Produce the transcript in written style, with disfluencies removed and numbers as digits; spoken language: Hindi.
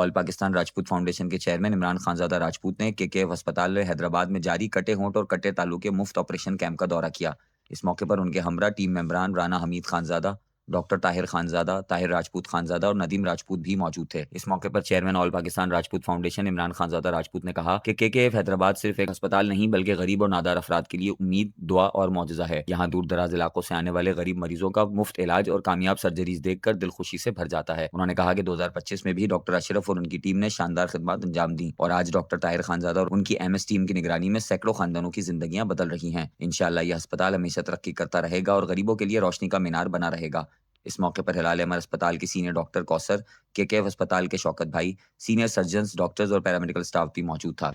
ऑल पाकिस्तान राजपूत फाउंडेशन के चेयरमैन इमरान खानजादा राजपूत ने केकेएफ अस्पताल हैदराबाद में जारी कटे होंठ और कटे तालू के मुफ्त ऑपरेशन कैंप का दौरा किया। इस मौके पर उनके हमरा टीम मेंबरान राना हमीद खानजादा, डॉक्टर ताहिर खानजादा, ताहिर राजपूत खानजादा और नदीम राजपूत भी मौजूद थे। इस मौके पर chairman all Pakistan Rajput foundation Imran Khanzada Rajput ने कहा कि केकेएफ हैदराबाद सिर्फ एक अस्पताल नहीं बल्कि गरीब और नादार अफराद के लिए उम्मीद, दुआ और मौजज़ा है। यहाँ दूर दराज इलाकों से आने वाले गरीब मरीजों का मुफ्त इलाज और कामयाब सर्जरीज देखकर दिल खुशी से भर जाता है। उन्होंने कहा कि 2025 में भी डॉक्टर अशरफ और उनकी टीम ने शानदार खिदमत अंजाम दी और आज डॉक्टर ताहिर खानजादा और उनकी एमएस टीम की निगरानी में सैकड़ों खानदानों की जिंदगियां बदल रही हैं। इंशाअल्लाह यह अस्पताल हमेशा तरक्की करता रहेगा और गरीबों के लिए रोशनी का मीनार बना रहेगा। इस मौके पर हिलाल अमर अस्पताल की सीनियर डॉक्टर कौसर, केकेएफ अस्पताल के शौकत भाई, सीनियर सर्जन्स, डॉक्टर्स और पैरामेडिकल स्टाफ भी मौजूद था।